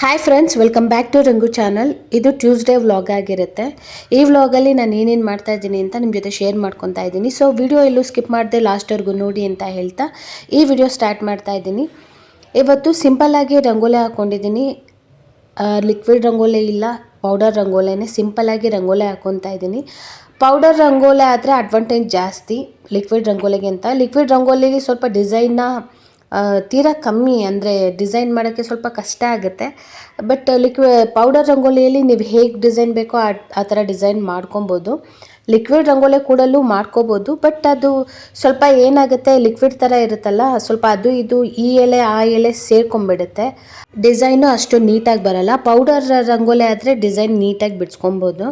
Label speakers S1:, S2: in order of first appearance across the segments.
S1: Hi friends, welcome back to Rangu channel. ಇದು Tuesday vlog ಆಗಿರುತ್ತೆ. ಈ ವ್ಲಾಗಲ್ಲಿ ನಾನು ಏನೇನು ಮಾಡ್ತಾ ಇದ್ದೀನಿ ಅಂತ ನಿಮ್ಮ ಜೊತೆ ಶೇರ್ ಮಾಡ್ಕೊತಾ ಇದ್ದೀನಿ. ಸೊ ವಿಡಿಯೋ ಎಲ್ಲೂ ಸ್ಕಿಪ್ ಮಾಡದೆ ಲಾಸ್ಟ್ವರೆಗೂ ನೋಡಿ ಅಂತ ಹೇಳ್ತಾ ಈ ವಿಡಿಯೋ ಸ್ಟಾರ್ಟ್ ಮಾಡ್ತಾ ಇದ್ದೀನಿ. ಇವತ್ತು ಸಿಂಪಲ್ಲಾಗಿ ರಂಗೋಲಿ ಹಾಕ್ಕೊಂಡಿದ್ದೀನಿ. ಲಿಕ್ವಿಡ್ ರಂಗೋಲಿ ಇಲ್ಲ, ಪೌಡರ್ ರಂಗೋಲಿನೇ. ಸಿಂಪಲ್ಲಾಗಿ ರಂಗೋಲಿ ಹಾಕ್ಕೊತಾ ಇದ್ದೀನಿ. ಪೌಡರ್ ರಂಗೋಲಿ ಆದರೆ ಅಡ್ವಾಂಟೇಜ್ ಜಾಸ್ತಿ ಲಿಕ್ವಿಡ್ ರಂಗೋಲಿಗೆ ಅಂತ. ಲಿಕ್ವಿಡ್ ರಂಗೋಲಿಗೆ ಸ್ವಲ್ಪ ಡಿಸೈನ್ನ ತೀರಾ ಕಮ್ಮಿ, ಅಂದರೆ ಡಿಸೈನ್ ಮಾಡೋಕ್ಕೆ ಸ್ವಲ್ಪ ಕಷ್ಟ ಆಗುತ್ತೆ. ಬಟ್ ಪೌಡರ್ ರಂಗೋಲಿಯಲ್ಲಿ ನೀವು ಹೇಗೆ ಡಿಸೈನ್ ಬೇಕೋ ಆ ಥರ ಡಿಸೈನ್ ಮಾಡ್ಕೊಬೋದು. ಲಿಕ್ವಿಡ್ ರಂಗೋಲಿ ಕೂಡಲೂ ಮಾಡ್ಕೋಬೋದು. ಬಟ್ ಅದು ಸ್ವಲ್ಪ ಏನಾಗುತ್ತೆ, ಲಿಕ್ವಿಡ್ ಥರ ಇರುತ್ತಲ್ಲ, ಸ್ವಲ್ಪ ಅದು ಇದು ಈ ಎಲೆ ಆ ಎಲೆ ಸೇರ್ಕೊಂಡ್ಬಿಡುತ್ತೆ. ಡಿಸೈನು ಅಷ್ಟು ನೀಟಾಗಿ ಬರಲ್ಲ. ಪೌಡರ್ ರಂಗೋಲಿ ಆದರೆ ಡಿಸೈನ್ ನೀಟಾಗಿ ಬಿಡಿಸ್ಕೊಬೋದು.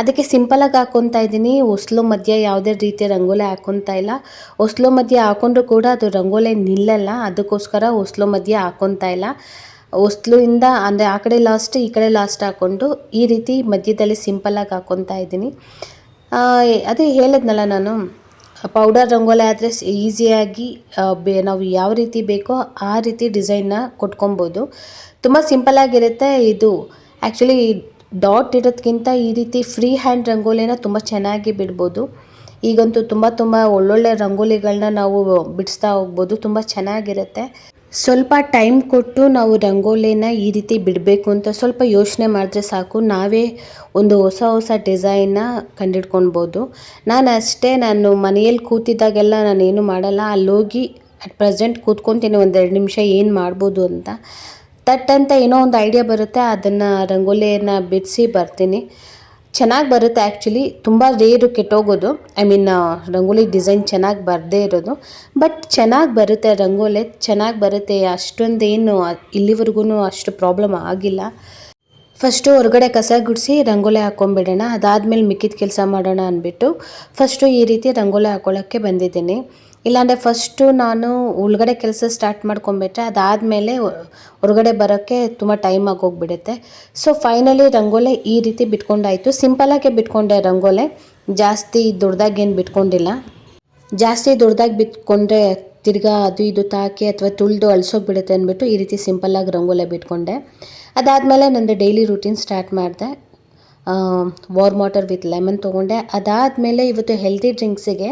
S1: ಅದಕ್ಕೆ ಸಿಂಪಲಾಗಿ ಹಾಕ್ಕೊತಾ ಇದ್ದೀನಿ. ಹೊಸ್ಲು ಮಧ್ಯೆ ಯಾವುದೇ ರೀತಿಯ ರಂಗೋಲಿ ಹಾಕ್ಕೊತಾ ಇಲ್ಲ. ಹೊಸ್ಲು ಮಧ್ಯೆ ಹಾಕ್ಕೊಂಡ್ರೂ ಕೂಡ ಅದು ರಂಗೋಲಿ ನಿಲ್ಲಲ್ಲ. ಅದಕ್ಕೋಸ್ಕರ ಹೊಸ್ಲು ಮಧ್ಯೆ ಹಾಕ್ಕೊತಾ ಇಲ್ಲ. ಹೊಸ್ಲಿಂದ ಅಂದರೆ ಆ ಕಡೆ ಲಾಸ್ಟ್ ಈ ಕಡೆ ಲಾಸ್ಟ್ ಹಾಕ್ಕೊಂಡು ಈ ರೀತಿ ಮಧ್ಯದಲ್ಲಿ ಸಿಂಪಲ್ಲಾಗಿ ಹಾಕ್ಕೊತಾ ಇದ್ದೀನಿ. ಅದೇ ಹೇಳಿದ್ನಲ್ಲ ನಾನು, ಪೌಡರ್ ರಂಗೋಲಿ ಆದರೆ ಈಸಿಯಾಗಿ ನಾವು ಯಾವ ರೀತಿ ಬೇಕೋ ಆ ರೀತಿ ಡಿಸೈನ್ನ ಕೊಟ್ಕೊಬೋದು. ತುಂಬ ಸಿಂಪಲ್ಲಾಗಿರುತ್ತೆ. ಇದು ಆ್ಯಕ್ಚುಲಿ ಡಾಟ್ ಇರೋದಕ್ಕಿಂತ ಈ ರೀತಿ ಫ್ರೀ ಹ್ಯಾಂಡ್ ರಂಗೋಲಿನ ತುಂಬ ಚೆನ್ನಾಗಿ ಬಿಡ್ಬೋದು. ಈಗಂತೂ ತುಂಬ ಒಳ್ಳೊಳ್ಳೆ ರಂಗೋಲಿಗಳನ್ನ ನಾವು ಬಿಡಿಸ್ತಾ ಹೋಗ್ಬೋದು. ತುಂಬ ಚೆನ್ನಾಗಿರುತ್ತೆ. ಸ್ವಲ್ಪ ಟೈಮ್ ಕೊಟ್ಟು ನಾವು ರಂಗೋಲಿನ ಈ ರೀತಿ ಬಿಡಬೇಕು ಅಂತ ಸ್ವಲ್ಪ ಯೋಚನೆ ಮಾಡಿದ್ರೆ ಸಾಕು, ನಾವೇ ಒಂದು ಹೊಸ ಡಿಸೈನ್ನ ಕಂಡಿಡ್ಕೊಳ್ಬೋದು. ನಾನು ಮನೆಯಲ್ಲಿ ಕೂತಿದ್ದಾಗೆಲ್ಲ ನಾನೇನು ಮಾಡಲ್ಲ. ಅಲ್ಲೋಗಿ ಅಟ್ ಪ್ರೆಸೆಂಟ್ ಕೂತ್ಕೊತೀನಿ ಒಂದೆರಡು ನಿಮಿಷ ಏನು ಮಾಡ್ಬೋದು ಅಂತ. ತಟ್ಟಂತ ಏನೋ ಒಂದು ಐಡಿಯಾ ಬರುತ್ತೆ, ಅದನ್ನು ರಂಗೋಲಿಯನ್ನು ಬಿಡಿಸಿ ಬರ್ತೀನಿ. ಚೆನ್ನಾಗಿ ಬರುತ್ತೆ. ಆ್ಯಕ್ಚುಲಿ ತುಂಬ ರೇರು ಕೆಟ್ಟೋಗೋದು, ರಂಗೋಲಿ ಡಿಸೈನ್ ಚೆನ್ನಾಗಿ ಬರದೇ ಇರೋದು. ಬಟ್ ಚೆನ್ನಾಗಿ ಬರುತ್ತೆ, ರಂಗೋಲಿ ಚೆನ್ನಾಗಿ ಬರುತ್ತೆ. ಅಷ್ಟೊಂದೇನು ಇಲ್ಲಿವರೆಗೂ ಅಷ್ಟು ಪ್ರಾಬ್ಲಮ್ ಆಗಿಲ್ಲ. ಫಸ್ಟು ಹೊರಗಡೆ ಕಸ ಗುಡಿಸಿ ರಂಗೋಲಿ ಹಾಕ್ಕೊಂಬಿಡೋಣ, ಅದಾದಮೇಲೆ ಮಿಕ್ಕಿದ ಕೆಲಸ ಮಾಡೋಣ ಅಂದ್ಬಿಟ್ಟು ಫಸ್ಟು ಈ ರೀತಿ ರಂಗೋಲಿ ಹಾಕ್ಕೊಳ್ಳೋಕ್ಕೆ ಬಂದಿದ್ದೀನಿ. ಇಲ್ಲಾಂದರೆ ಫಸ್ಟು ನಾನು ಒಳಗಡೆ ಕೆಲಸ ಸ್ಟಾರ್ಟ್ ಮಾಡ್ಕೊಂಬಿಟ್ರೆ ಅದಾದಮೇಲೆ ಹೊರಗಡೆ ಬರೋಕ್ಕೆ ತುಂಬ ಟೈಮ್ ಆಗೋಗ್ಬಿಡುತ್ತೆ. ಸೊ ಫೈನಲಿ ರಂಗೋಲಿ ಈ ರೀತಿ ಬಿಟ್ಕೊಂಡಾಯಿತು. ಸಿಂಪಲಾಗೆ ಬಿಟ್ಕೊಂಡೆ ರಂಗೋಲಿ, ಜಾಸ್ತಿ ದೊಡ್ಡದಾಗೇನು ಬಿಟ್ಕೊಂಡಿಲ್ಲ. ಜಾಸ್ತಿ ದೊಡ್ಡದಾಗಿ ಬಿಟ್ಕೊಂಡ್ರೆ ತಿರ್ಗಾ ಅದು ಇದು ತಾಕಿ ಅಥವಾ ತುಳಿದು ಅಳಿಸೋಗ್ಬಿಡುತ್ತೆ ಅಂದ್ಬಿಟ್ಟು ಈ ರೀತಿ ಸಿಂಪಲ್ಲಾಗಿ ರಂಗೋಲಿ ಬಿಟ್ಕೊಂಡೆ. ಅದಾದಮೇಲೆ ನಂದು ಡೈಲಿ ರೂಟೀನ್ ಸ್ಟಾರ್ಟ್ ಮಾಡಿದೆ. ವಾರ್ಮ್ ವಾಟರ್ ವಿತ್ ಲೆಮನ್ ತೊಗೊಂಡೆ. ಅದಾದಮೇಲೆ ಇವತ್ತು ಹೆಲ್ತಿ ಡ್ರಿಂಕ್ಸಿಗೆ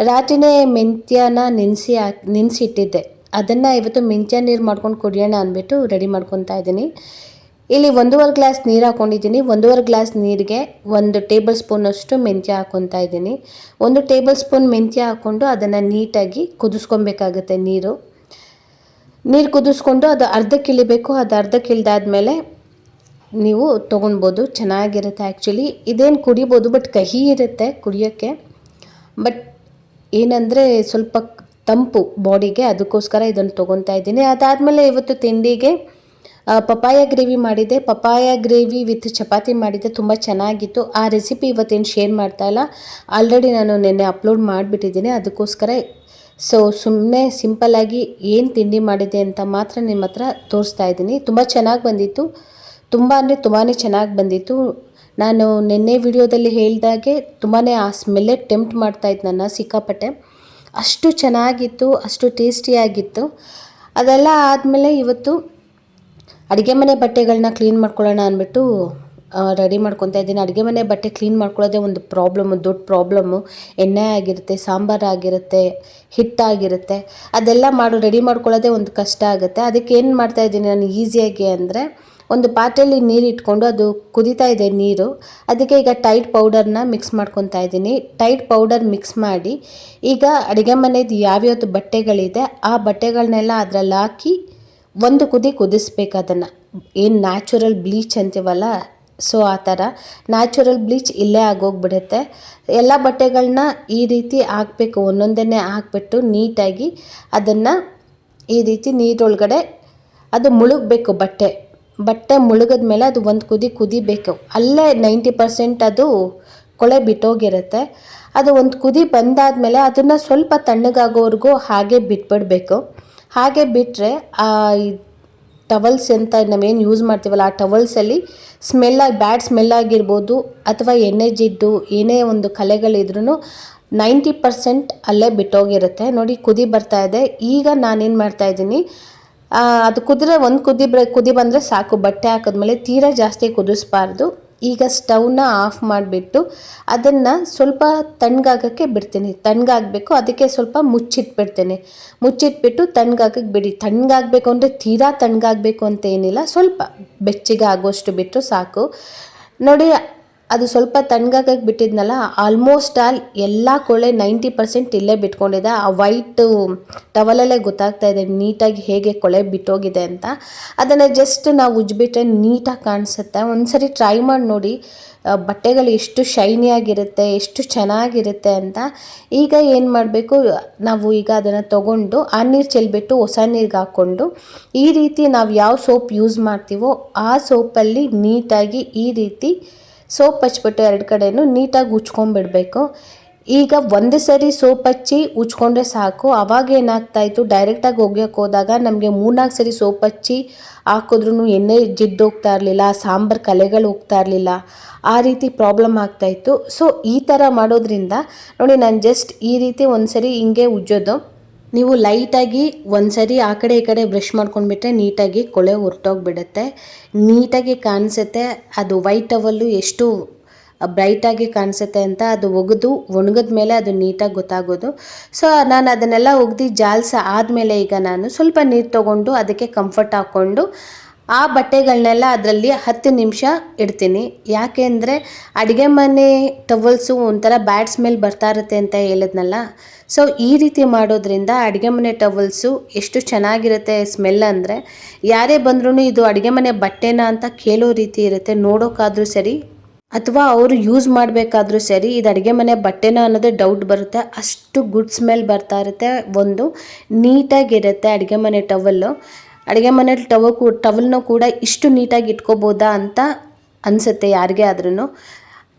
S1: ರಾತ್ರಿನೇ ಮೆಂತ್ಯನ ನೆನೆಸಿಟ್ಟಿದ್ದೆ. ಅದನ್ನು ಇವತ್ತು ಮೆಂತ್ಯ ನೀರು ಮಾಡ್ಕೊಂಡು ಕುಡಿಯೋಣ ಅಂದ್ಬಿಟ್ಟು ರೆಡಿ ಮಾಡ್ಕೊತಾ ಇದ್ದೀನಿ. ಇಲ್ಲಿ 1.5 ಗ್ಲಾಸ್ ನೀರು ಹಾಕ್ಕೊಂಡಿದ್ದೀನಿ. 1.5 ಗ್ಲಾಸ್ ನೀರಿಗೆ 1 ಟೇಬಲ್ ಸ್ಪೂನಷ್ಟು ಮೆಂತ್ಯ ಹಾಕ್ಕೊತಾ ಇದ್ದೀನಿ. 1 ಟೇಬಲ್ ಸ್ಪೂನ್ ಮೆಂತ್ಯ ಹಾಕ್ಕೊಂಡು ಅದನ್ನು ನೀಟಾಗಿ ಕುದಿಸ್ಕೊಬೇಕಾಗುತ್ತೆ. ನೀರು ಕುದಿಸ್ಕೊಂಡು ಅದು ಅರ್ಧಕ್ಕೆ ಇಳಿಬೇಕು. ಅದು ಅರ್ಧಕ್ಕೆ ಇಳಿದಾದ್ಮೇಲೆ ನೀವು ತೊಗೊಳ್ಬೋದು. ಚೆನ್ನಾಗಿರುತ್ತೆ. ಆ್ಯಕ್ಚುಲಿ ಇದೇನು ಕುಡಿಬೋದು, ಬಟ್ ಕಹಿ ಇರುತ್ತೆ ಕುಡಿಯೋಕ್ಕೆ. ಬಟ್ ಏನಂದರೆ ಸ್ವಲ್ಪ ತಂಪು ಬಾಡಿಗೆ, ಅದಕ್ಕೋಸ್ಕರ ಇದನ್ನು ತೊಗೊತಾ ಇದ್ದೀನಿ. ಅದಾದಮೇಲೆ ಇವತ್ತು ತಿಂಡಿಗೆ ಪಪಾಯ ಗ್ರೇವಿ ಮಾಡಿದ್ದೆ. ಪಪಾಯ ಗ್ರೇವಿ ವಿತ್ ಚಪಾತಿ ಮಾಡಿದ್ದೆ, ತುಂಬ ಚೆನ್ನಾಗಿತ್ತು. ಆ ರೆಸಿಪಿ ಇವತ್ತೇನು ಶೇರ್ ಮಾಡ್ತಾ ಇಲ್ಲ, ಆಲ್ರೆಡಿ ನಾನು ನಿನ್ನೆ ಅಪ್ಲೋಡ್ ಮಾಡಿಬಿಟ್ಟಿದ್ದೀನಿ. ಅದಕ್ಕೋಸ್ಕರ ಸುಮ್ಮನೆ ಸಿಂಪಲ್ಲಾಗಿ ಏನು ತಿಂಡಿ ಮಾಡಿದೆ ಅಂತ ಮಾತ್ರ ನಿಮ್ಮ ಹತ್ರ ತೋರಿಸ್ತಾ ಇದ್ದೀನಿ. ತುಂಬ ಚೆನ್ನಾಗಿ ಬಂದಿತ್ತು. ತುಂಬಾ ಚೆನ್ನಾಗಿ ಬಂದಿತ್ತು. ನಾನು ನಿನ್ನೆ ವಿಡಿಯೋದಲ್ಲಿ ಹೇಳಿದಾಗೆ ತುಂಬಾ ಆ ಸ್ಮೆಲ್ಲೇ ಟೆಂಪ್ಟ್ ಮಾಡ್ತಾಯಿತ್ತು ನನ್ನ ಸಿಕ್ಕಾಪಟ್ಟೆ. ಅಷ್ಟು ಚೆನ್ನಾಗಿತ್ತು, ಅಷ್ಟು ಟೇಸ್ಟಿಯಾಗಿತ್ತು. ಅದೆಲ್ಲ ಆದಮೇಲೆ ಇವತ್ತು ಅಡುಗೆ ಮನೆ ಬಟ್ಟೆಗಳನ್ನ ಕ್ಲೀನ್ ಮಾಡ್ಕೊಳ್ಳೋಣ ಅಂದ್ಬಿಟ್ಟು ರೆಡಿ ಮಾಡ್ಕೊತಾ ಇದ್ದೀನಿ. ಅಡುಗೆ ಮನೆ ಬಟ್ಟೆ ಕ್ಲೀನ್ ಮಾಡ್ಕೊಳ್ಳೋದೇ ಒಂದು ದೊಡ್ಡ ಪ್ರಾಬ್ಲಮ್ಮು. ಎಣ್ಣೆ ಆಗಿರುತ್ತೆ, ಸಾಂಬಾರು ಆಗಿರುತ್ತೆ, ಹಿಟ್ಟಾಗಿರುತ್ತೆ, ಅದೆಲ್ಲ ರೆಡಿ ಮಾಡ್ಕೊಳ್ಳೋದೇ ಒಂದು ಕಷ್ಟ ಆಗುತ್ತೆ. ಅದಕ್ಕೆ ಏನು ಮಾಡ್ತಾಯಿದ್ದೀನಿ ನಾನು ಈಸಿಯಾಗಿ ಅಂದರೆ, ಒಂದು ಪಾತ್ರೆಯಲ್ಲಿ ನೀರು ಇಟ್ಕೊಂಡು ಅದು ಕುದೀತಾ ಇದೆ ನೀರು. ಅದಕ್ಕೆ ಈಗ ಟೈಡ್ ಪೌಡರ್ನ ಮಿಕ್ಸ್ ಮಾಡ್ಕೊತಾ ಇದ್ದೀನಿ. ಟೈಡ್ ಪೌಡರ್ ಮಿಕ್ಸ್ ಮಾಡಿ ಈಗ ಅಡುಗೆ ಮನೆದು ಯಾವ್ಯಾವ್ದು ಬಟ್ಟೆಗಳಿದೆ ಆ ಬಟ್ಟೆಗಳನ್ನೆಲ್ಲ ಅದರಲ್ಲಿ ಹಾಕಿ ಒಂದು ಕುದಿಸ್ಬೇಕು. ಅದನ್ನು ಏನು ನ್ಯಾಚುರಲ್ ಬ್ಲೀಚ್ ಅಂತೀವಲ್ಲ, ಸೊ ಆ ಥರ ನ್ಯಾಚುರಲ್ ಬ್ಲೀಚ್ ಇಲ್ಲೇ ಆಗೋಗ್ಬಿಡುತ್ತೆ. ಎಲ್ಲ ಬಟ್ಟೆಗಳನ್ನ ಈ ರೀತಿ ಹಾಕಬೇಕು, ಒಂದೊಂದನ್ನೇ ಹಾಕ್ಬಿಟ್ಟು ನೀಟಾಗಿ ಅದನ್ನು ಈ ರೀತಿ ನೀರೊಳಗಡೆ ಅದು ಮುಳುಗಬೇಕು. ಬಟ್ಟೆ ಮುಳುಗಿದ ಮೇಲೆ ಅದು ಒಂದು ಕುದಿಬೇಕು. ಅಲ್ಲೇ 90% ಅದು ಕೊಳೆ ಬಿಟ್ಟೋಗಿರುತ್ತೆ. ಅದು ಒಂದು ಕುದಿ ಬಂದಾದಮೇಲೆ ಅದನ್ನು ಸ್ವಲ್ಪ ತಣ್ಣಗಾಗೋವರೆಗೂ ಹಾಗೆ ಬಿಟ್ಬಿಡಬೇಕು. ಹಾಗೆ ಬಿಟ್ಟರೆ ಆ ಟವಲ್ಸ್ ಅಂತ ನಾವೇನು ಯೂಸ್ ಮಾಡ್ತೀವಲ್ಲ, ಆ ಟವಲ್ಸಲ್ಲಿ ಬ್ಯಾಡ್ ಸ್ಮೆಲ್ ಆಗಿರ್ಬೋದು ಅಥವಾ ಎಣ್ಣೆ ಜಿಡ್ಡು ಏನೇ ಒಂದು ಕಲೆಗಳಿದ್ರೂ 90% ಅಲ್ಲೇ ಬಿಟ್ಟೋಗಿರುತ್ತೆ. ನೋಡಿ ಕುದಿ ಬರ್ತಾ ಇದೆ. ಈಗ ನಾನೇನು ಮಾಡ್ತಾಯಿದ್ದೀನಿ, ಅದು ಒಂದು ಕುದಿ ಬಂದರೆ ಸಾಕು. ಬಟ್ಟೆ ಹಾಕಿದ್ಮೇಲೆ ತೀರಾ ಜಾಸ್ತಿ ಕುದಿಸ್ಬಾರ್ದು. ಈಗ ಸ್ಟವ್ನ ಆಫ್ ಮಾಡಿಬಿಟ್ಟು ಅದನ್ನು ಸ್ವಲ್ಪ ತಣ್ಣಗಾಗಕ್ಕೆ ಬಿಡ್ತೀನಿ. ತಣ್ಣಗಾಗಬೇಕು, ಅದಕ್ಕೆ ಸ್ವಲ್ಪ ಮುಚ್ಚಿಟ್ಬಿಟ್ಟು ತಣ್ಣಗಾಗಕ್ಕೆ ಬಿಡಿ. ತಣ್ಣಗಾಗಬೇಕು ಅಂದರೆ ತೀರಾ ತಣ್ಣಗಾಗಬೇಕು ಅಂತ ಏನಿಲ್ಲ, ಸ್ವಲ್ಪ ಬೆಚ್ಚಗೆ ಆಗೋಷ್ಟು ಬಿಟ್ಟು ಸಾಕು. ನೋಡಿ, ಅದು ಸ್ವಲ್ಪ ತಣ್ಣಗಾಗಕ್ಕೆ ಬಿಟ್ಟಿದ್ನಲ್ಲ, ಆಲ್ಮೋಸ್ಟ್ ಎಲ್ಲ ಕೊಳೆ 90% ಇಲ್ಲೇ ಬಿಟ್ಕೊಂಡಿದೆ. ಆ ವೈಟ್ ಟವಲಲ್ಲೇ ಗೊತ್ತಾಗ್ತಾ ಇದೆ ನೀಟಾಗಿ ಹೇಗೆ ಕೊಳೆ ಬಿಟ್ಟೋಗಿದೆ ಅಂತ. ಅದನ್ನು ಜಸ್ಟ್ ನಾವು ಉಜ್ಜಿಬಿಟ್ರೆ ನೀಟಾಗಿ ಕಾಣಿಸುತ್ತೆ. ಒಂದ್ಸರಿ ಟ್ರೈ ಮಾಡಿ ನೋಡಿ, ಬಟ್ಟೆಗಳು ಎಷ್ಟು ಶೈನಿಯಾಗಿರುತ್ತೆ, ಎಷ್ಟು ಚೆನ್ನಾಗಿರುತ್ತೆ ಅಂತ. ಈಗ ಏನು ಮಾಡಬೇಕು, ನಾವು ಈಗ ಅದನ್ನು ತೊಗೊಂಡು ಆ ನೀರು ಚೆಲ್ಬಿಟ್ಟು ಹೊಸ ನೀರಿಗೆ ಹಾಕ್ಕೊಂಡು ಈ ರೀತಿ ನಾವು ಯಾವ ಸೋಪ್ ಯೂಸ್ ಮಾಡ್ತೀವೋ ಆ ಸೋಪಲ್ಲಿ ನೀಟಾಗಿ ಈ ರೀತಿ ಸೋಪ್ ಹಚ್ಬಿಟ್ಟು 2 ಕಡೆನೂ ನೀಟಾಗಿ ಉಜ್ಕೊಂಡ್ಬಿಡ್ಬೇಕು. ಈಗ ಒಂದು ಸರಿ ಸೋಪ್ ಹಚ್ಚಿ ಉಜ್ಕೊಂಡ್ರೆ ಸಾಕು. ಅವಾಗ ಏನಾಗ್ತಾಯಿತ್ತು, ಡೈರೆಕ್ಟಾಗಿ ಒಗೆಯೋಕ್ಕೆ ಹೋದಾಗ ನಮಗೆ 3-4 ಸರಿ ಸೋಪ್ ಹಚ್ಚಿ ಹಾಕಿದ್ರೂ ಎಣ್ಣೆ ಜಿಡ್ಡೋಗ್ತಾ ಇರಲಿಲ್ಲ, ಸಾಂಬಾರು ಕಲೆಗಳು ಹೋಗ್ತಾ ಇರಲಿಲ್ಲ, ಆ ರೀತಿ ಪ್ರಾಬ್ಲಮ್ ಆಗ್ತಾಯಿತ್ತು. ಸೊ ಈ ಥರ ಮಾಡೋದ್ರಿಂದ ನೋಡಿ, ನಾನು ಜಸ್ಟ್ ಈ ರೀತಿ ಒಂದು ಸರಿ ಹಿಂಗೆ ಉಜ್ಜೋದು. ನೀವು ಲೈಟಾಗಿ ಒಂದು ಸರಿ ಆ ಕಡೆ ಈ ಕಡೆ ಬ್ರಷ್ ಮಾಡ್ಕೊಂಡ್ಬಿಟ್ರೆ ನೀಟಾಗಿ ಕೊಳೆ ಹೊರಟೋಗ್ಬಿಡುತ್ತೆ, ನೀಟಾಗಿ ಕಾಣಿಸುತ್ತೆ. ಅದು ವೈಟ್ ಟವಲ್ಲು ಎಷ್ಟು ಬ್ರೈಟಾಗಿ ಕಾಣಿಸುತ್ತೆ ಅಂತ ಅದು ಒಣಗಿದ ಮೇಲೆ ಅದು ನೀಟಾಗಿ ಗೊತ್ತಾಗೋದು. ಸೊ ನಾನು ಅದನ್ನೆಲ್ಲ ಒಗ್ದು ಆದಮೇಲೆ ಈಗ ನಾನು ಸ್ವಲ್ಪ ನೀರು ತೊಗೊಂಡು ಅದಕ್ಕೆ ಕಂಫರ್ಟ್ ಹಾಕ್ಕೊಂಡು ಆ ಬಟ್ಟೆಗಳನ್ನೆಲ್ಲ ಅದರಲ್ಲಿ 10 ನಿಮಿಷ ಇಡ್ತೀನಿ. ಯಾಕೆ ಅಂದರೆ ಅಡುಗೆ ಮನೆ ಟವಲ್ಸು ಒಂಥರ ಬ್ಯಾಡ್ ಸ್ಮೆಲ್ ಬರ್ತಾ ಇರುತ್ತೆ ಅಂತ ಹೇಳಿದ್ನಲ್ಲ. ಸೊ ಈ ರೀತಿ ಮಾಡೋದ್ರಿಂದ ಅಡುಗೆ ಮನೆ ಟವಲ್ಸು ಎಷ್ಟು ಚೆನ್ನಾಗಿರುತ್ತೆ ಸ್ಮೆಲ್ ಅಂದರೆ, ಯಾರೇ ಬಂದ್ರೂ ಇದು ಅಡುಗೆ ಮನೆ ಬಟ್ಟೆನಾ ಅಂತ ಕೇಳೋ ರೀತಿ ಇರುತ್ತೆ. ನೋಡೋಕ್ಕಾದ್ರೂ ಸರಿ ಅಥವಾ ಅವರು ಯೂಸ್ ಮಾಡಬೇಕಾದ್ರೂ ಸರಿ, ಇದು ಅಡುಗೆ ಮನೆ ಬಟ್ಟೆನ ಅನ್ನೋದೇ ಡೌಟ್ ಬರುತ್ತೆ, ಅಷ್ಟು ಗುಡ್ ಸ್ಮೆಲ್ ಬರ್ತಾ ಇರುತ್ತೆ. ಒಂದು ನೀಟಾಗಿರುತ್ತೆ ಅಡುಗೆ ಮನೆ ಟವಲ್ಲು. ಅಡುಗೆ ಮನೇಲಿ ಟವಲ್ನೂ ಕೂಡ ಇಷ್ಟು ನೀಟಾಗಿ ಇಟ್ಕೋಬೋದಾ ಅಂತ ಅನಿಸುತ್ತೆ ಯಾರಿಗೇ ಆದ್ರೂ.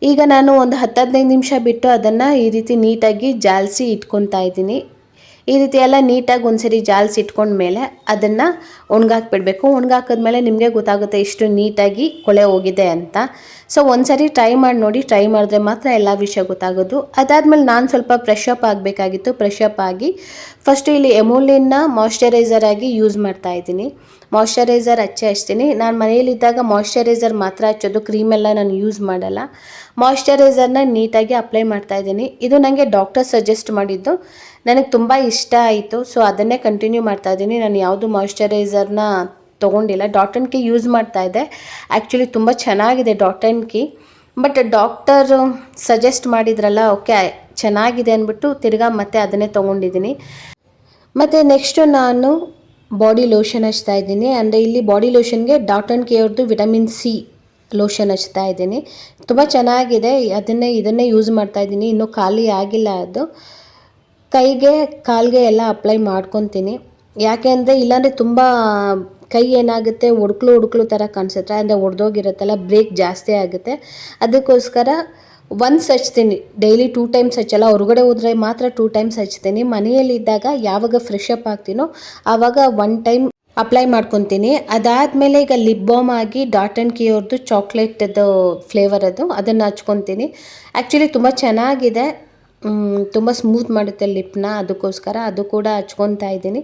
S1: ಈಗ ನಾನು ಒಂದು 10-15 ನಿಮಿಷ ಬಿಟ್ಟು ಅದನ್ನು ಈ ರೀತಿ ನೀಟಾಗಿ ಜಾಲಿಸಿ ಇಟ್ಕೊತಾ ಇದ್ದೀನಿ. ಈ ರೀತಿ ಎಲ್ಲ ನೀಟಾಗಿ ಒಂದ್ಸರಿ ಜಾಲಿಸಿ ಇಟ್ಕೊಂಡ್ಮೇಲೆ ಅದನ್ನು ಒಣಗಾಕ್ಬಿಡ್ಬೇಕು. ಒಣಗಾಕಿದ್ಮೇಲೆ ನಿಮಗೆ ಗೊತ್ತಾಗುತ್ತೆ ಎಷ್ಟು ನೀಟಾಗಿ ಕೊಳೆ ಹೋಗಿದೆ ಅಂತ. ಸೊ ಒಂದ್ಸರಿ ಟ್ರೈ ಮಾಡಿ ನೋಡಿ, ಟ್ರೈ ಮಾಡಿದ್ರೆ ಮಾತ್ರ ಎಲ್ಲ ವಿಷಯ ಗೊತ್ತಾಗೋದು. ಅದಾದಮೇಲೆ ನಾನು ಸ್ವಲ್ಪ ಫ್ರೆಶ್ ಅಪ್ ಆಗಬೇಕಾಗಿತ್ತು. ಫ್ರೆಶ್ ಅಪ್ ಆಗಿ ಫಸ್ಟು ಇಲ್ಲಿ ಎಮೋಲಿನ್ನ ಮಾಯ್ಶ್ಚರೈಸರ್ ಆಗಿ ಯೂಸ್ ಮಾಡ್ತಾ ಇದ್ದೀನಿ. ಮಾಯ್ಶ್ಚರೈಸರ್ ಹಚ್ತೀನಿ. ನಾನು ಮನೆಯಲ್ಲಿದ್ದಾಗ ಮಾಯ್ಶ್ಚರೈಸರ್ ಮಾತ್ರ ಹಚ್ಚೋದು, ಕ್ರೀಮೆಲ್ಲ ನಾನು ಯೂಸ್ ಮಾಡಲ್ಲ. ಮಾಯ್ಶ್ಚರೈಸರ್ನ ನೀಟಾಗಿ ಅಪ್ಲೈ ಮಾಡ್ತಾ ಇದ್ದೀನಿ. ಇದು ನನಗೆ ಡಾಕ್ಟರ್ ಸಜೆಸ್ಟ್ ಮಾಡಿದ್ದು, ನನಗೆ ತುಂಬ ಇಷ್ಟ ಆಯಿತು. ಸೊ ಅದನ್ನೇ ಕಂಟಿನ್ಯೂ ಮಾಡ್ತಾ ಇದ್ದೀನಿ. ನಾನು ಯಾವುದು ಮಾಯ್ಶ್ಚರೈಸರ್ನ ತೊಗೊಂಡಿಲ್ಲ, ಡಾಟ್ ಆ್ಯಂಡ್ ಕಿ ಯೂಸ್ ಮಾಡ್ತಾ ಇದ್ದೆ. ಆ್ಯಕ್ಚುಲಿ ತುಂಬ ಚೆನ್ನಾಗಿದೆ dot and Ki, but doctor suggest ಮಾಡಿದ್ರಲ್ಲ, ಓಕೆ ಚೆನ್ನಾಗಿದೆ ಅಂದ್ಬಿಟ್ಟು ತಿರ್ಗಾ ಮತ್ತೆ ಅದನ್ನೇ ತೊಗೊಂಡಿದ್ದೀನಿ. ಮತ್ತು ನೆಕ್ಸ್ಟು ನಾನು ಬಾಡಿ ಲೋಷನ್ ಹಚ್ತಾ ಇದ್ದೀನಿ. ಅಂದರೆ ಇಲ್ಲಿ ಬಾಡಿ ಲೋಷನ್ಗೆ ಡಾಟ್ ಆ್ಯಂಡ್ ಕಿ ಅವ್ರದ್ದು ವಿಟಮಿನ್ ಸಿ ಲೋಷನ್ ಹಚ್ತಾ ಇದ್ದೀನಿ. ತುಂಬ ಚೆನ್ನಾಗಿದೆ, ಇದನ್ನೇ ಯೂಸ್ ಮಾಡ್ತಾ ಇದ್ದೀನಿ. ಇನ್ನೂ ಖಾಲಿ ಆಗಿಲ್ಲ ಅದು. ಕೈಗೆ ಕಾಲಿಗೆ ಎಲ್ಲ ಅಪ್ಲೈ ಮಾಡ್ಕೊತೀನಿ. ಯಾಕೆ ಅಂದರೆ ಇಲ್ಲಾಂದರೆ ತುಂಬ ಕೈ ಏನಾಗುತ್ತೆ, ಹುಡುಕ್ಲು ಥರ ಕಾಣಿಸುತ್ತೆ. ಅಂದರೆ ಒಡೆದೋಗಿರುತ್ತಲ್ಲ, ಬ್ರೇಕ್ ಜಾಸ್ತಿ ಆಗುತ್ತೆ. ಅದಕ್ಕೋಸ್ಕರ ಒನ್ಸ್ ಹಚ್ತೀನಿ, ಡೈಲಿ 2 ಟೈಮ್ಸ್ ಹಚ್ಚಲ್ಲ. ಹೊರಗಡೆ ಹೋದರೆ ಮಾತ್ರ 2 ಟೈಮ್ಸ್ ಹಚ್ತೀನಿ. ಮನೆಯಲ್ಲಿದ್ದಾಗ ಯಾವಾಗ ಫ್ರೆಶ್ ಅಪ್ ಆಗ್ತೀನೋ ಆವಾಗ 1 ಟೈಮ್ ಅಪ್ಲೈ ಮಾಡ್ಕೊತೀನಿ. ಅದಾದಮೇಲೆ ಈಗ ಲಿಪ್ ಬಾಮ್ ಆಗಿ ಡಾಟ್ ಆ್ಯಂಡ್ ಕಿ ಅವ್ರದ್ದು ಚಾಕ್ಲೇಟದು ಫ್ಲೇವರ್ ಅದನ್ನು ಹಚ್ಕೊತೀನಿ. ಆ್ಯಕ್ಚುಲಿ ತುಂಬ ಚೆನ್ನಾಗಿದೆ, ತುಂಬ ಸ್ಮೂತ್ ಮಾಡುತ್ತೆ ಲಿಪ್ನ. ಅದಕ್ಕೋಸ್ಕರ ಅದು ಕೂಡ ಹಚ್ಕೊತಾ ಇದ್ದೀನಿ.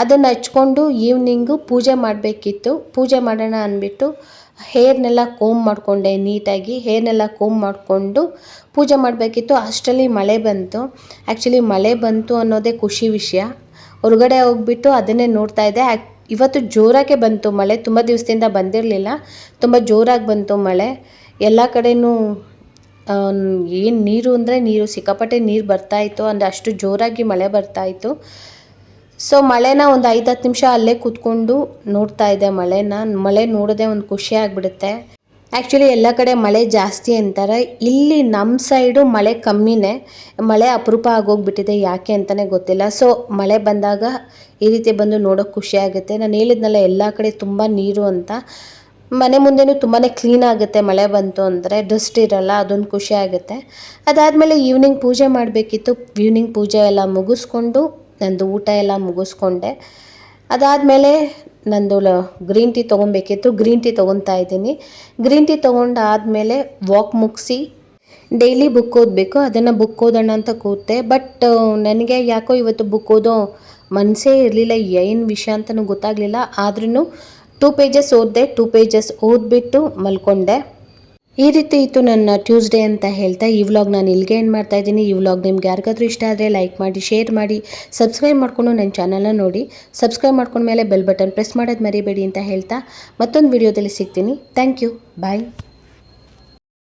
S1: ಅದನ್ನು ಹಚ್ಕೊಂಡು ಈವ್ನಿಂಗು ಪೂಜೆ ಮಾಡಬೇಕಿತ್ತು. ಪೂಜೆ ಮಾಡೋಣ ಅಂದ್ಬಿಟ್ಟು ಹೇರ್ನೆಲ್ಲ ಕೋಂಬ್ ಮಾಡಿಕೊಂಡೆ ನೀಟಾಗಿ. ಹೇರ್ನೆಲ್ಲ ಕೋಂಬ್ ಮಾಡಿಕೊಂಡು ಪೂಜೆ ಮಾಡಬೇಕಿತ್ತು. ಅಷ್ಟರಲ್ಲಿ ಮಳೆ ಬಂತು. ಆ್ಯಕ್ಚುಲಿ ಮಳೆ ಬಂತು ಅನ್ನೋದೇ ಖುಷಿ ವಿಷಯ. ಹೊರಗಡೆ ಹೋಗ್ಬಿಟ್ಟು ಅದನ್ನೇ ನೋಡ್ತಾ ಇದ್ದೆ. ಇವತ್ತು ಜೋರಾಗೆ ಬಂತು ಮಳೆ, ತುಂಬ ದಿವಸದಿಂದ ಬಂದಿರಲಿಲ್ಲ. ತುಂಬ ಜೋರಾಗಿ ಬಂತು ಮಳೆ. ಎಲ್ಲ ಕಡೆಯೂ ಏನು ನೀರು ಅಂದರೆ ನೀರು, ಸಿಕ್ಕಾಪಟ್ಟೆ ನೀರು ಬರ್ತಾಯಿತ್ತು. ಅಂದರೆ ಅಷ್ಟು ಜೋರಾಗಿ ಮಳೆ ಬರ್ತಾಯಿತ್ತು. ಸೊ ಮಳೆನ ಒಂದು 5-10 ನಿಮಿಷ ಅಲ್ಲೇ ಕೂತ್ಕೊಂಡು ನೋಡ್ತಾ ಇದ್ದೆ ಮಳೆನ. ಮಳೆ ನೋಡೋದೇ ಒಂದು ಖುಷಿ ಆಗಿಬಿಡುತ್ತೆ. ಆ್ಯಕ್ಚುಲಿ ಎಲ್ಲ ಕಡೆ ಮಳೆ ಜಾಸ್ತಿ ಅಂತಾರೆ, ಇಲ್ಲಿ ನಮ್ಮ ಸೈಡು ಮಳೆ ಕಮ್ಮಿನೇ. ಮಳೆ ಅಪರೂಪ ಆಗೋಗ್ಬಿಟ್ಟಿದೆ, ಯಾಕೆ ಅಂತಲೇ ಗೊತ್ತಿಲ್ಲ. ಸೊ ಮಳೆ ಬಂದಾಗ ಈ ರೀತಿ ಬಂದು ನೋಡೋಕ್ಕೆ ಖುಷಿ ಆಗುತ್ತೆ. ನಾನು ಹೇಳಿದ್ನಲ್ಲ ಎಲ್ಲ ಕಡೆ ತುಂಬ ನೀರು ಅಂತ. ಮನೆ ಮುಂದೆನೂ ತುಂಬಾ ಕ್ಲೀನ್ ಆಗುತ್ತೆ ಮಳೆ ಬಂತು ಅಂದರೆ, ಡಸ್ಟ್ ಇರಲ್ಲ, ಅದೊಂದು ಖುಷಿ ಆಗುತ್ತೆ. ಅದಾದಮೇಲೆ ಈವ್ನಿಂಗ್ ಪೂಜೆ ಮಾಡಬೇಕಿತ್ತು. ಈವ್ನಿಂಗ್ ಪೂಜೆ ಎಲ್ಲ ಮುಗಿಸ್ಕೊಂಡು ನಂದು ಊಟ ಎಲ್ಲ ಮುಗಿಸ್ಕೊಂಡೆ. ಅದಾದಮೇಲೆ ನಂದು ಗ್ರೀನ್ ಟೀ ತೊಗೊಬೇಕಿತ್ತು. ಗ್ರೀನ್ ಟೀ ತೊಗೊತಾ ಇದ್ದೀನಿ. ಗ್ರೀನ್ ಟೀ ತೊಗೊಂಡಾದಮೇಲೆ ವಾಕ್ ಮುಗಿಸಿ ಡೈಲಿ ಬುಕ್ ಓದಬೇಕು. ಅದನ್ನು ಬುಕ್ ಓದೋಣ ಅಂತ ಕೂತೆ. ಬಟ್ ನನಗೆ ಯಾಕೋ ಇವತ್ತು ಬುಕ್ ಓದೋ ಮನಸ್ಸೇ ಇರಲಿಲ್ಲ, ಏನು ವಿಷಯ ಅಂತಲೂ ಗೊತ್ತಾಗಲಿಲ್ಲ. ಆದ್ರೂ 2 ಪೇಜಸ್ ಓದಿದೆ, 2 ಪೇಜಸ್ ಓದ್ಬಿಟ್ಟು ಮಲ್ಕೊಂಡೆ. ಈ ರೀತಿ ಇತ್ತು ನನ್ನ ಟ್ಯೂಸ್ಡೇ ಅಂತ ಹೇಳ್ತಾ ಈ ವ್ಲಾಗ್ ನಾನು ಇಲ್ಲಿಗೆ ಏನು ಮಾಡ್ತಾ ಇದ್ದೀನಿ. ಈ ವ್ಲಾಗ್ ನಿಮ್ಗೆ ಯಾರಿಗಾದ್ರೂ ಇಷ್ಟ ಆದರೆ ಲೈಕ್ ಮಾಡಿ, ಶೇರ್ ಮಾಡಿ, ಸಬ್ಸ್ಕ್ರೈಬ್ ಮಾಡಿಕೊಂಡು ನನ್ನ ಚಾನಲ್ನ ನೋಡಿ. ಸಬ್ಸ್ಕ್ರೈಬ್ ಮಾಡ್ಕೊಂಡ್ಮೇಲೆ ಬೆಲ್ ಬಟನ್ ಪ್ರೆಸ್ ಮಾಡೋದು ಮರಿಬೇಡಿ ಅಂತ ಹೇಳ್ತಾ ಮತ್ತೊಂದು ವಿಡಿಯೋದಲ್ಲಿ ಸಿಗ್ತೀನಿ. Thank you, bye.